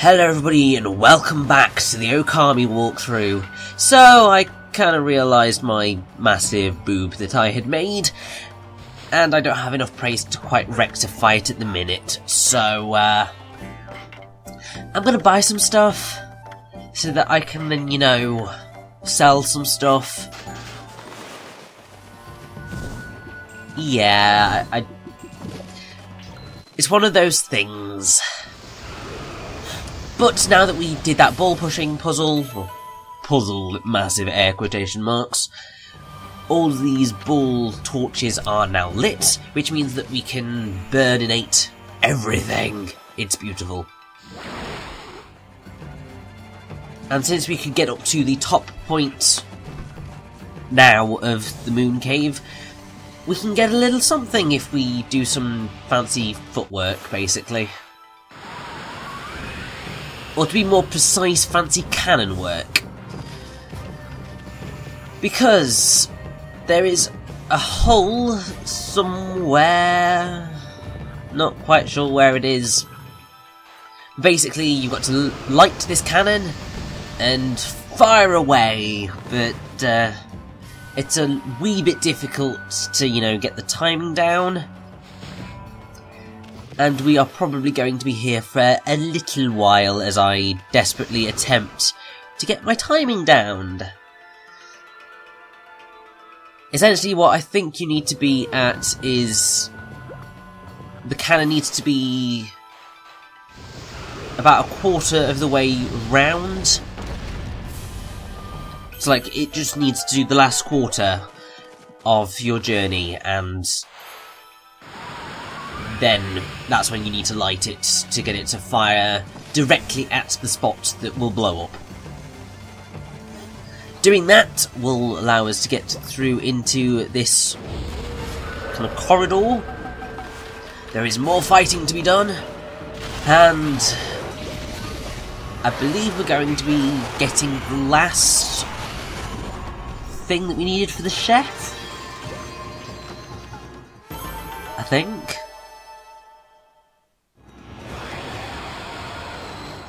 Hello everybody and welcome back to the Ōkami walkthrough. So I kind of realised my massive boob that I had made, and I don't have enough praise to quite rectify it at the minute. So I'm gonna buy some stuff so that I can then, you know, sell some stuff. Yeah, it's one of those things. But now that we did that ball pushing puzzle, or puzzle with massive air quotation marks, all of these ball torches are now lit, which means that we can burninate everything. It's beautiful. And since we can get up to the top point now of the moon cave, we can get a little something if we do some fancy footwork, basically. Or to be more precise, fancy cannon work. Because there is a hole somewhere, not quite sure where it is. Basically, you've got to light this cannon and fire away, but it's a wee bit difficult to, you know, get the timing down. And we are probably going to be here for a little while as I desperately attempt to get my timing down. Essentially what I think you need to be at is the cannon needs to be about a quarter of the way round. So like it just needs to do the last quarter of your journey, and then that's when you need to light it to get it to fire directly at the spot that will blow up. Doing that will allow us to get through into this kind of corridor. There is more fighting to be done, and I believe we're going to be getting the last thing that we needed for the chef, I think.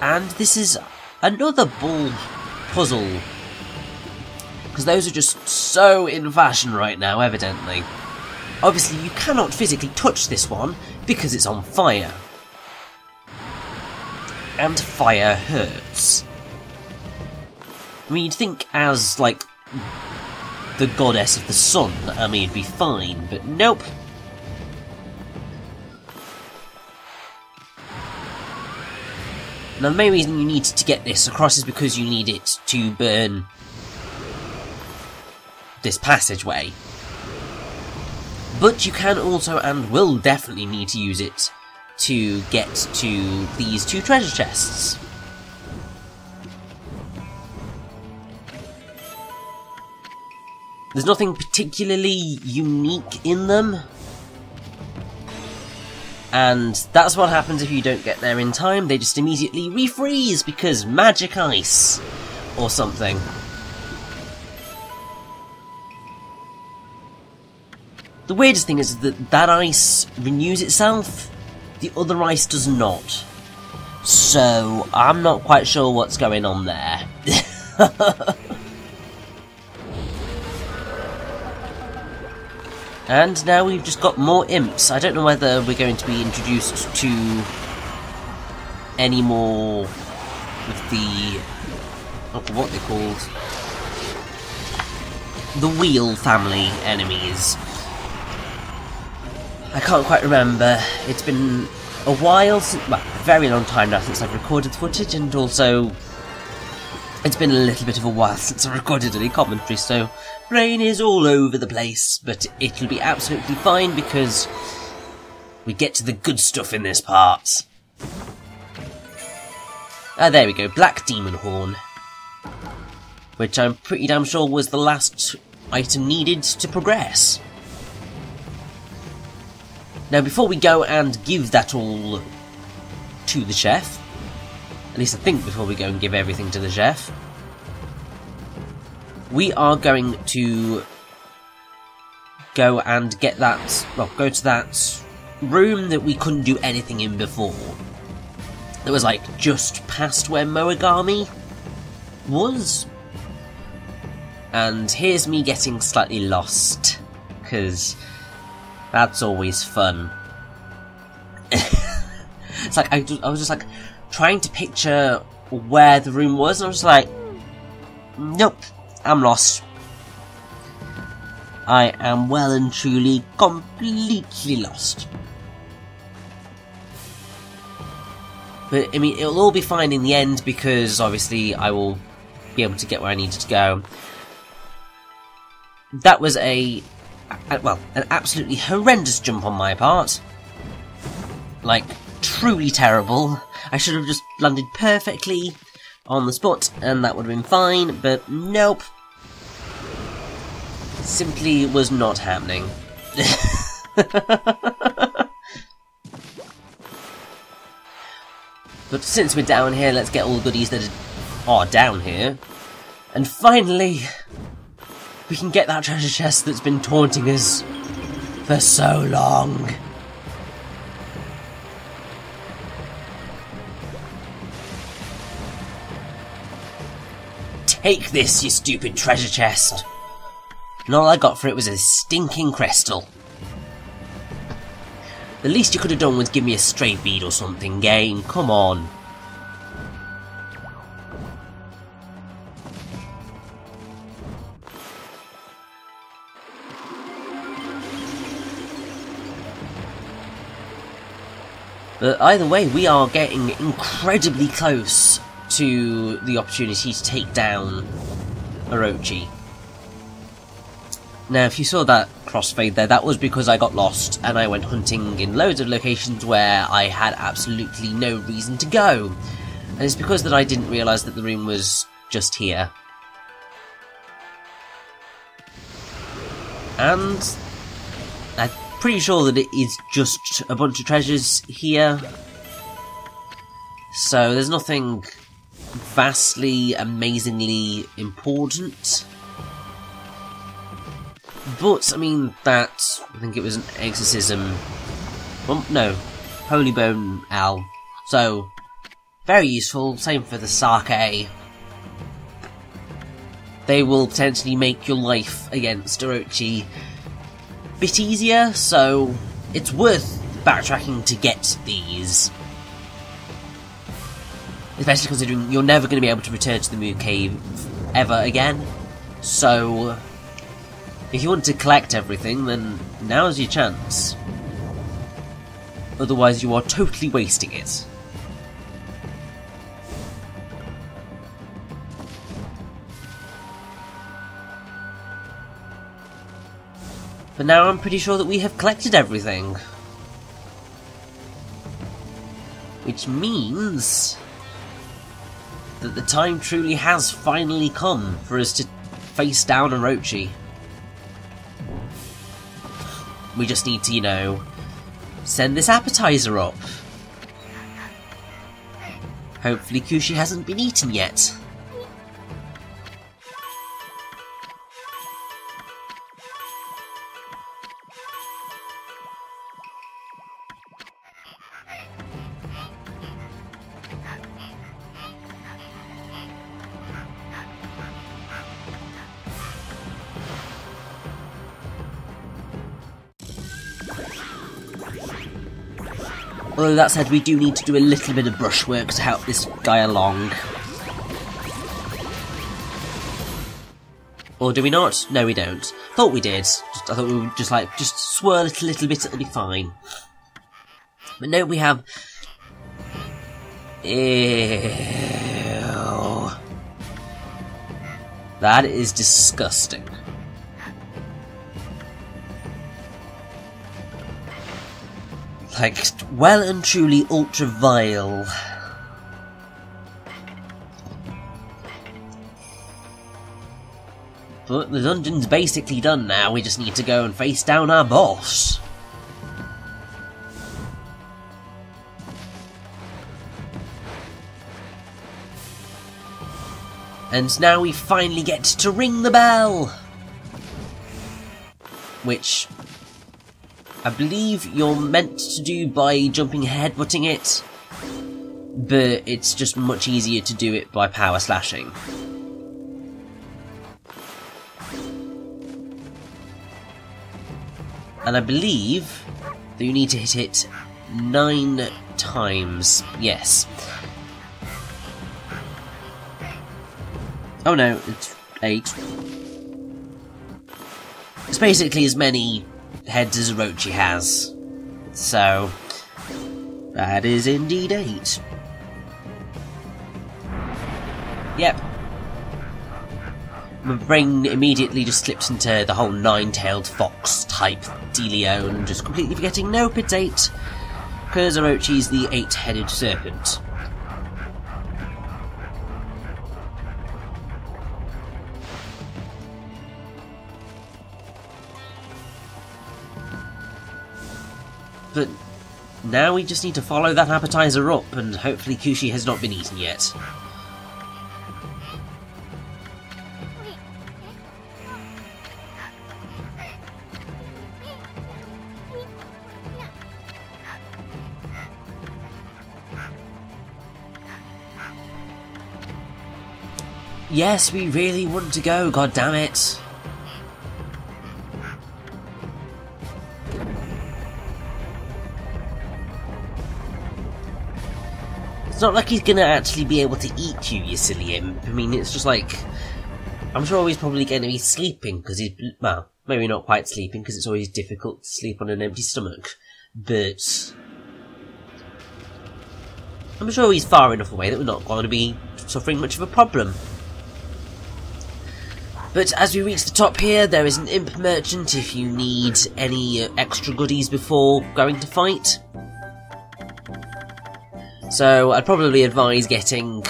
And this is another ball puzzle, because those are just so in fashion right now, evidently. Obviously you cannot physically touch this one because it's on fire. And fire hurts. I mean, you'd think as, like, the goddess of the sun, I mean, it'd be fine, but nope. Now the main reason you need to get this across is because you need it to burn this passageway. But you can also, and will definitely need to use it to get to these two treasure chests. There's nothing particularly unique in them. And that's what happens if you don't get there in time. They just immediately refreeze because magic ice or something. The weirdest thing is that that ice renews itself, the other ice does not. So I'm not quite sure what's going on there. And now we've just got more imps. I don't know whether we're going to be introduced to any more of the... what they're called? The wheel family enemies. I can't quite remember. It's been a while since... well, a very long time now since I've recorded the footage, and also it's been a little bit of a while since I recorded any commentary, so brain is all over the place, but it'll be absolutely fine because we get to the good stuff in this part. Ah, there we go, Black Demon Horn, which I'm pretty damn sure was the last item needed to progress. Now before we go and give that all to the chef, at least I think before we go and give everything to the chef, we are going to go and get that, well, go to that room that we couldn't do anything in before. that was like just past where Ōkami was. And here's me getting slightly lost, because that's always fun. It's like, I was just like, trying to picture where the room was, and I was like, nope, I'm lost. I am well and truly completely lost. But, I mean, it'll all be fine in the end, because obviously I will be able to get where I needed to go. That was an absolutely horrendous jump on my part. Like, truly terrible. I should have just landed perfectly on the spot, and that would have been fine, but nope. Simply was not happening. But since we're down here, let's get all the goodies that are down here. And finally, we can get that treasure chest that's been taunting us for so long. Take this, you stupid treasure chest. And all I got for it was a stinking crystal. The least you could have done was give me a stray bead or something, game. Come on. But either way, we are getting incredibly close to the opportunity to take down Orochi. Now, if you saw that crossfade there, that was because I got lost and I went hunting in loads of locations where I had absolutely no reason to go. And it's because that I didn't realise that the room was just here. And I'm pretty sure that it is just a bunch of treasures here. So there's nothing vastly, amazingly important. But, I mean, I think it was an exorcism. Well, no, Holy Bone Owl. So, very useful. Same for the sake. They will potentially make your life against Orochi a bit easier, so it's worth backtracking to get these. Especially considering you're never going to be able to return to the Moon Cave ever again. So, if you want to collect everything, then now's your chance. Otherwise you are totally wasting it. But now I'm pretty sure that we have collected everything. Which means that the time truly has finally come for us to face down Orochi. We just need to, you know, send this appetizer up. Hopefully Kushi hasn't been eaten yet. Although that said, we do need to do a little bit of brushwork to help this guy along. Or do we not? No, we don't. Thought we did. I thought we would just swirl it a little bit, it'll be fine. But no, we have... Ew. That is disgusting. Like, well and truly ultra vile. But the dungeon's basically done now, we just need to go and face down our boss. And now we finally get to ring the bell! Which I believe you're meant to do by jumping headbutting it. but it's just much easier to do it by power slashing. And I believe that you need to hit it 9 times. Yes. Oh no, it's 8. It's basically as many heads as Orochi has. So, that is indeed 8. Yep. My brain immediately just slips into the whole 9-tailed fox type dealio and just completely forgetting, nope, it's 8. Because Orochi's the 8-headed serpent. But now we just need to follow that appetizer up, and hopefully Kushi has not been eaten yet. Yes, we really want to go, god damn it. It's not like he's gonna actually be able to eat you, you silly imp. I mean, it's just like, I'm sure he's probably going to be sleeping, because he's, well, maybe not quite sleeping, because it's always difficult to sleep on an empty stomach. But I'm sure he's far enough away that we're not going to be suffering much of a problem. But as we reach the top here, there is an imp merchant if you need any extra goodies before going to fight. So I'd probably advise getting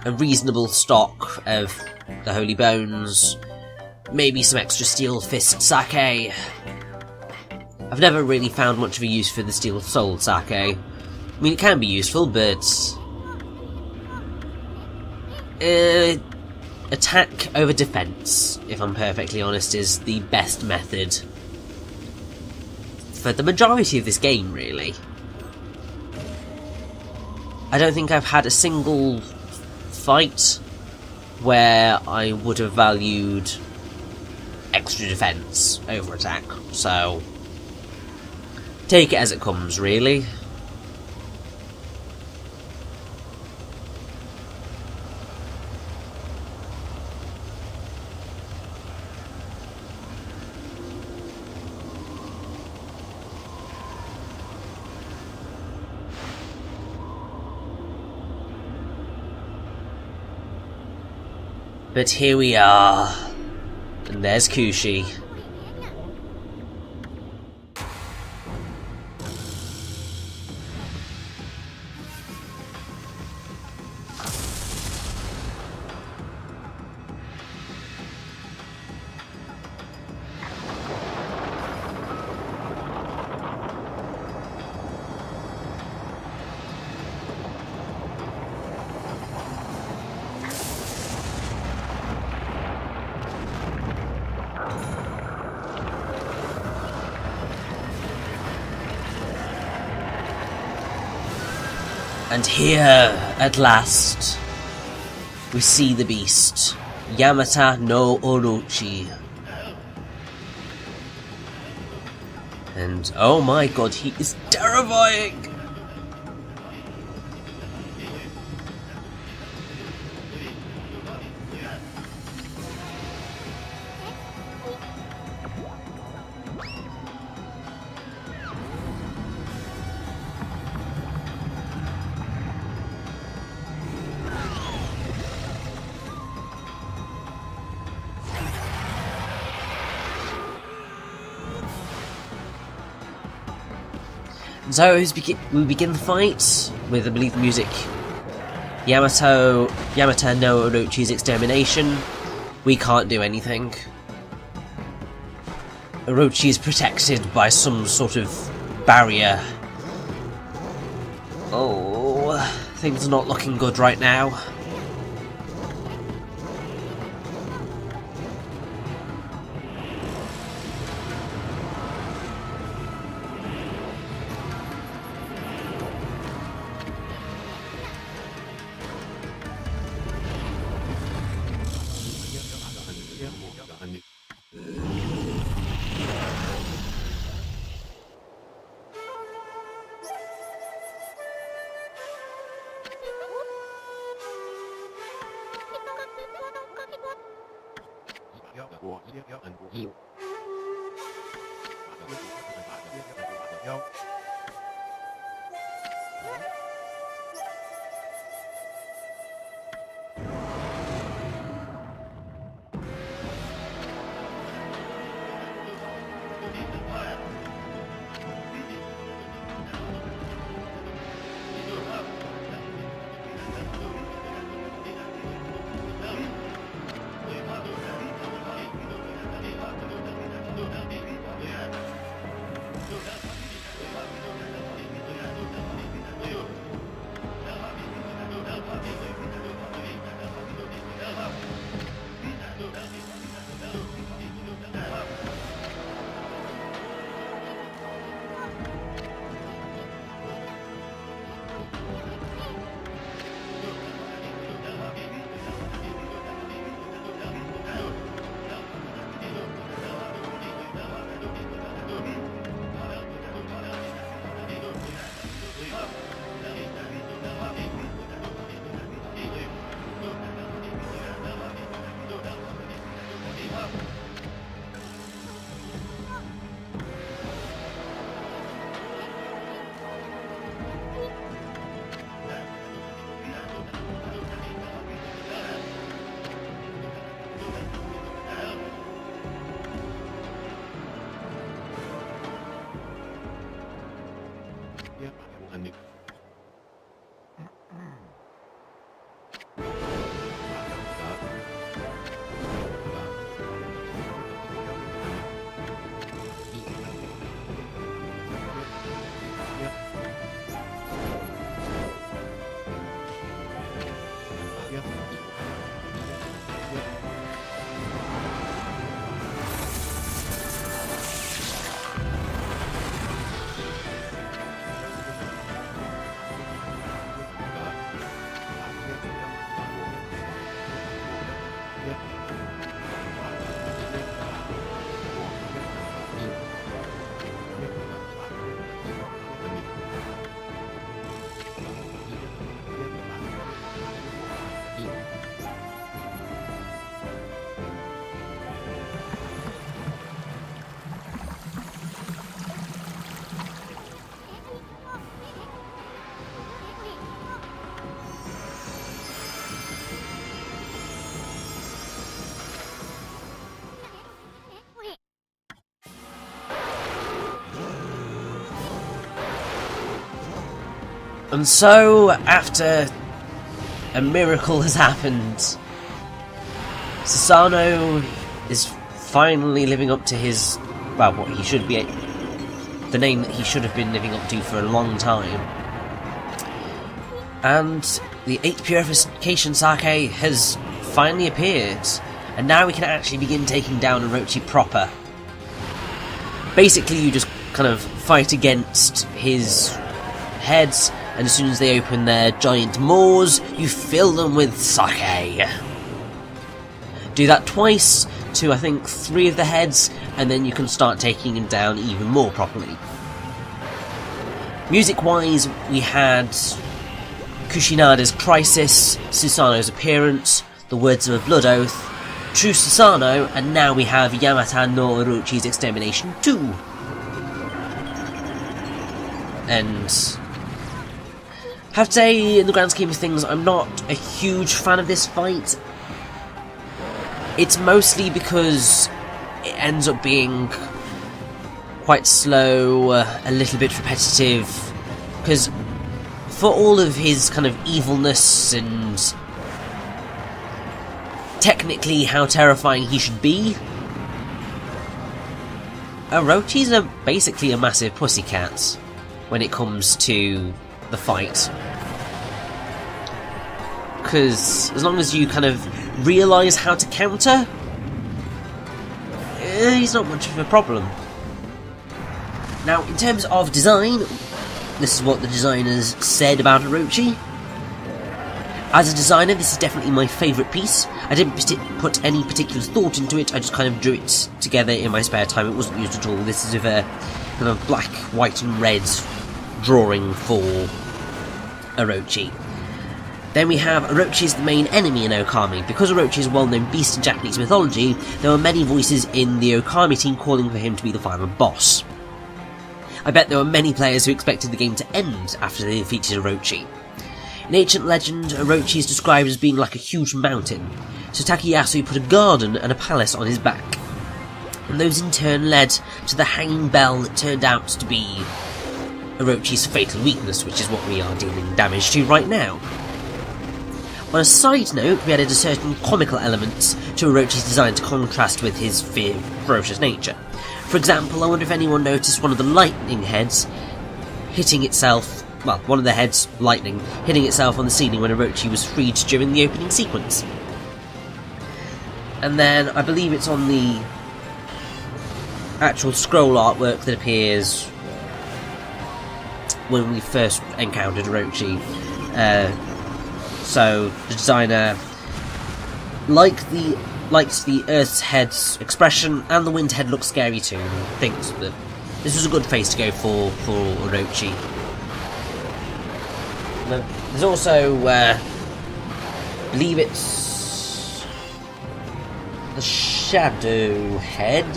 a reasonable stock of the Holy Bones, maybe some extra Steel Fist sake. I've never really found much of a use for the Steel Soul sake. I mean, it can be useful, but attack over defense, if I'm perfectly honest, is the best method for the majority of this game, really. I don't think I've had a single fight where I would have valued extra defense over attack, so take it as it comes, really. But here we are, and there's Kushi. And here, at last, we see the beast, Yamata no Orochi. And oh my god, he is terrifying! So we begin the fight with, I believe, the music Yamata no Orochi's extermination. We can't do anything. Orochi is protected by some sort of barrier. Oh, things are not looking good right now. And so, after a miracle has happened, Susano is finally living up to his, well, what he should be, the name that he should have been living up to for a long time. And the 8th Purification Sake has finally appeared, and now we can actually begin taking down Orochi proper. Basically, you just kind of fight against his heads, and as soon as they open their giant maws, you fill them with sake. Do that twice to, I think, 3 of the heads, and then you can start taking them down even more properly. Music-wise, we had Kushinada's Crisis, Susano's Appearance, The Words of a Blood Oath, True Susano, and now we have Yamata no Orochi's Extermination 2. And I have to say, in the grand scheme of things, I'm not a huge fan of this fight. It's mostly because it ends up being quite slow, a little bit repetitive, because for all of his kind of evilness and technically how terrifying he should be, Orochi's basically a massive pussycat when it comes to the fight. Because as long as you kind of realise how to counter, he's not much of a problem. Now, in terms of design, this is what the designers said about Orochi. As a designer, this is definitely my favourite piece. I didn't put any particular thought into it, I just kind of drew it together in my spare time. It wasn't used at all. This is with a kind of black, white and red drawing for Orochi. Then we have Orochi as the main enemy in Ōkami. Because Orochi is a well-known beast in Japanese mythology, there were many voices in the Ōkami team calling for him to be the final boss. I bet there were many players who expected the game to end after they defeated Orochi. In ancient legend, Orochi is described as being like a huge mountain, so Takayasu put a garden and a palace on his back. And those in turn led to the hanging bell that turned out to be Orochi's fatal weakness, which is what we are dealing damage to right now. On a side note, we added a certain comical element to Orochi's design to contrast with his ferocious nature. For example, I wonder if anyone noticed one of the lightning heads hitting itself, well, one of the heads, lightning, hitting itself on the ceiling when Orochi was freed during the opening sequence. And then, I believe it's on the actual scroll artwork that appears when we first encountered Orochi. So the designer liked the Earth's head's expression, and the wind head looks scary too, and thinks that this was a good face to go for Orochi. There's also, I believe it's the Shadow Head.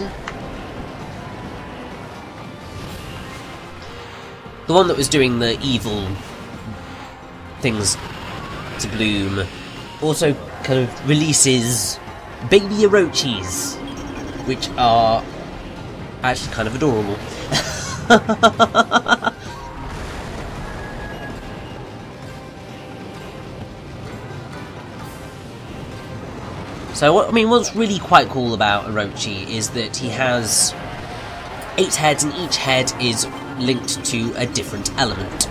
The one that was doing the evil things to Bloom also kind of releases baby Orochis, which are actually kind of adorable. So, what's really quite cool about Orochi is that he has 8 heads, and each head is linked to a different element.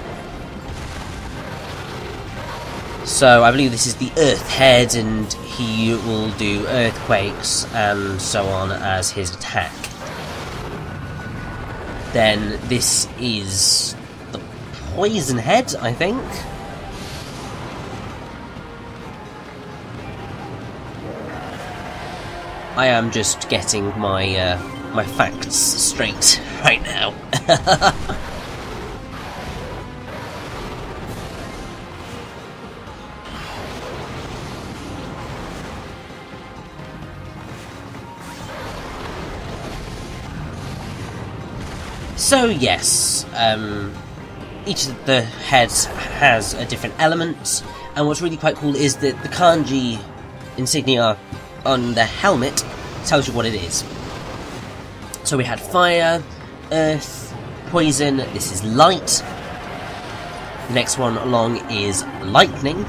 So I believe this is the Earth head, and he will do earthquakes and so on as his attack. Then this is the Poison head, I think. I am just getting my my facts straight right now. So yes, each of the heads has a different element, and what's really quite cool is that the kanji insignia on the helmet tells you what it is. So we had fire, earth, poison, this is light. The next one along is lightning.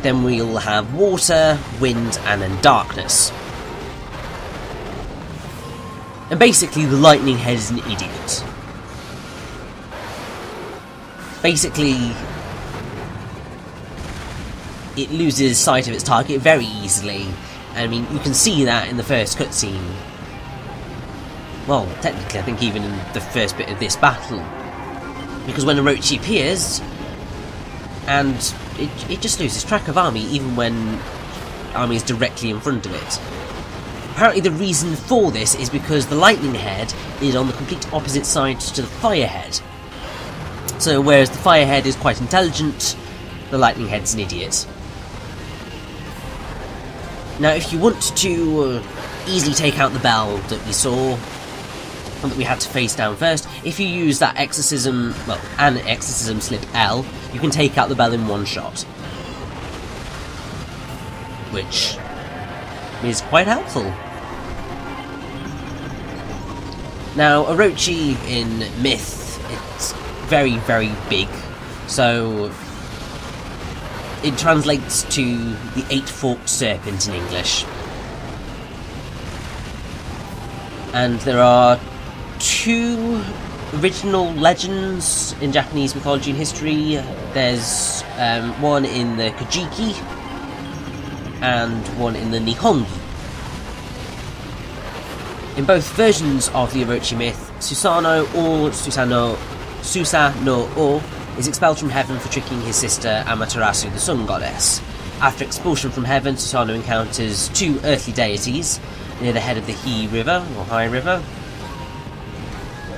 Then we'll have water, wind, and then darkness. And basically the lightning head is an idiot. Basically, it loses sight of its target very easily. I mean, you can see that in the first cutscene. Well, technically, I think even in the first bit of this battle. Because when Orochi appears, and it just loses track of Ami, even when Ami is directly in front of it. Apparently the reason for this is because the lightning head is on the complete opposite side to the fire head. So whereas the fire head is quite intelligent, the lightning head's an idiot. Now if you want to easily take out the bell that we saw, and that we had to face down first, if you use that exorcism, well, an exorcism slip L, you can take out the bell in one shot. Which is quite helpful. Now, Orochi in myth, it's very, very big, so it translates to the 8-forked serpent in English. And there are 2 original legends in Japanese mythology and history. There's one in the Kojiki and one in the Nihongi. In both versions of the Orochi myth, Susanoo or Susanoo is expelled from heaven for tricking his sister Amatersau, the sun goddess. After expulsion from heaven, Susanoo encounters 2 earthly deities near the head of the Hi River, or High River,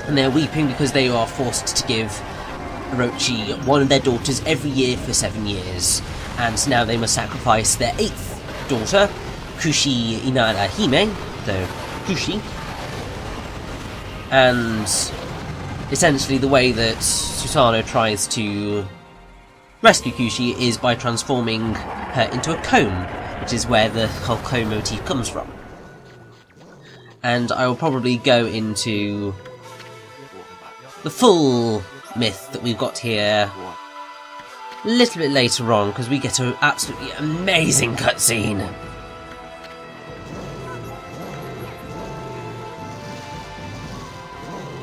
and they're weeping because they are forced to give Orochi one of their daughters every year for 7 years. and now they must sacrifice their 8th daughter, Kushi Inara Hime, so Kushi. And essentially the way that Susanoo tries to rescue Kushi is by transforming her into a comb, which is where the whole comb motif comes from. And I will probably go into the full myth that we've got here a little bit later on, because we get an absolutely amazing cutscene.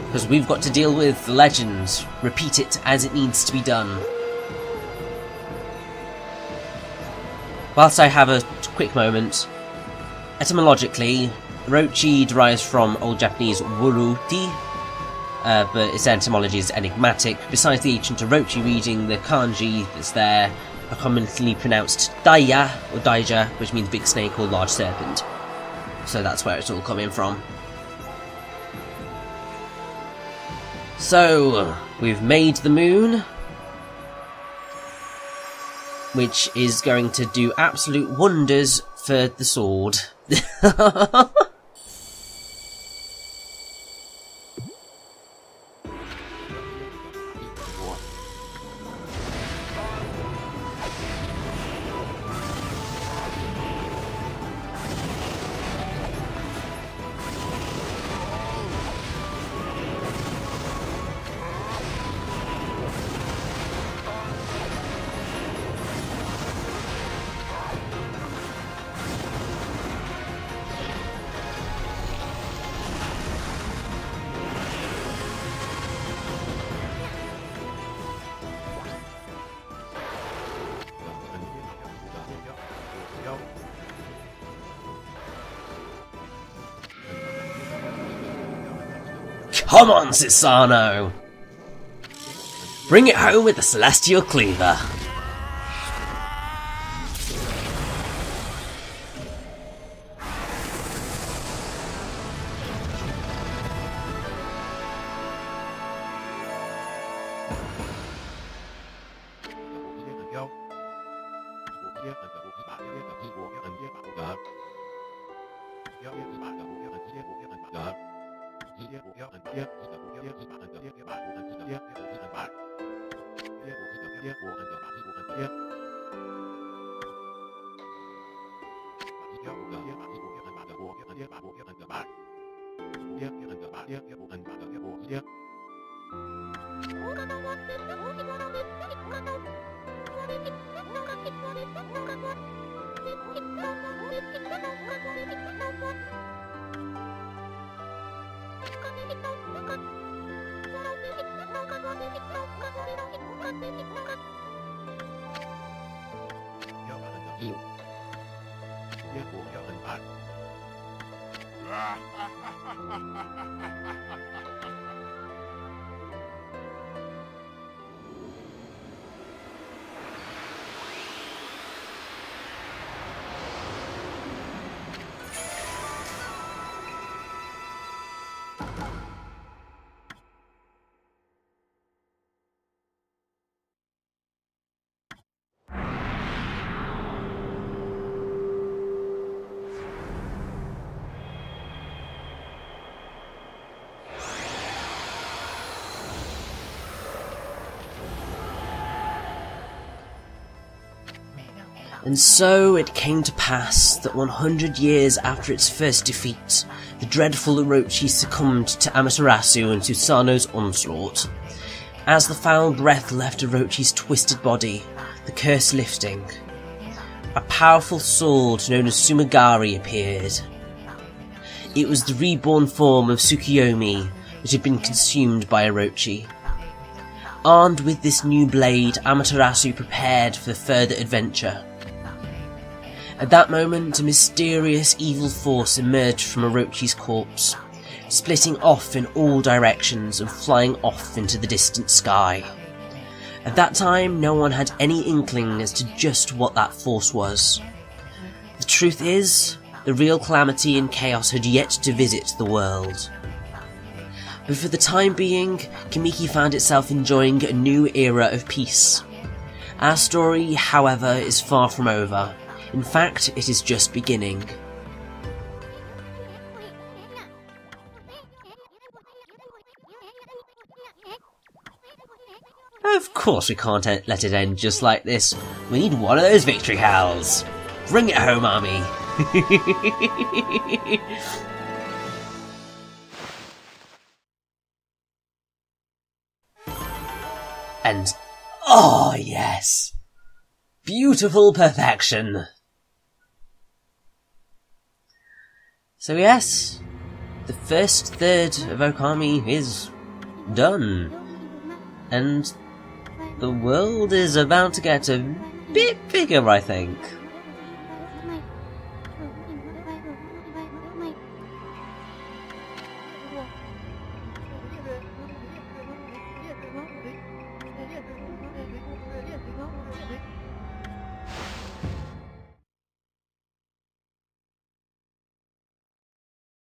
Because we've got to deal with the legend, repeat it as it needs to be done. Whilst I have a quick moment, etymologically, Orochi derives from Old Japanese wuruti, but its etymology is enigmatic. Besides the ancient Orochi reading, the kanji that's there are commonly pronounced Daiya or Daija, which means big snake or large serpent. So that's where it's all coming from. So, we've made the moon, which is going to do absolute wonders for the sword. Come on, Susanoo! Bring it home with the Celestial Cleaver! And so it came to pass that 100 years after its first defeat, the dreadful Orochi succumbed to Amaterasu and Susanoo's onslaught. As the foul breath left Orochi's twisted body, the curse lifting, a powerful sword known as Sumigari appeared. It was the reborn form of Tsukiyomi that had been consumed by Orochi. Armed with this new blade, Amaterasu prepared for further adventure. At that moment, a mysterious evil force emerged from Orochi's corpse, splitting off in all directions and flying off into the distant sky. At that time, no one had any inkling as to just what that force was. The truth is, the real calamity and chaos had yet to visit the world. But for the time being, Kamiki found itself enjoying a new era of peace. Our story, however, is far from over. In fact, it is just beginning. Of course we can't let it end just like this. We need one of those victory howls. Bring it home, army. And, oh yes! Beautiful perfection! So yes, the first third of Ōkami is done. And the world is about to get a bit bigger, I think.